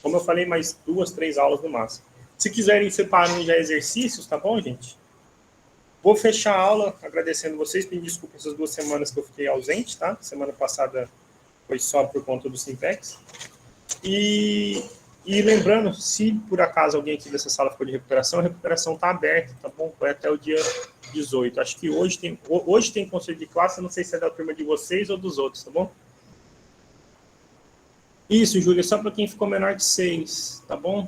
Como eu falei, mais 2, 3 aulas no máximo. Se quiserem separar já exercícios, tá bom, gente? Vou fechar a aula agradecendo vocês, pedindo desculpa essas 2 semanas que eu fiquei ausente, tá? Semana passada foi só por conta do Simpex. E lembrando, se por acaso alguém aqui dessa sala ficou de recuperação, a recuperação está aberta, tá bom? Vai até o dia 18. Acho que hoje tem conselho de classe, eu não sei se é da turma de vocês ou dos outros, tá bom? Isso, Júlia, só para quem ficou menor de 6, tá bom?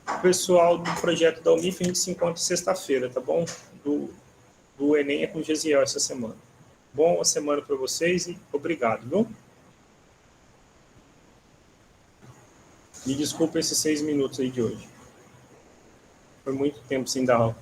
O pessoal do projeto da UMIF a gente se encontra sexta-feira, tá bom? Do Enem é com o Gesiel essa semana. Boa semana para vocês e obrigado, viu? Me desculpa esses 6 minutos aí de hoje. Foi muito tempo sem dar aula.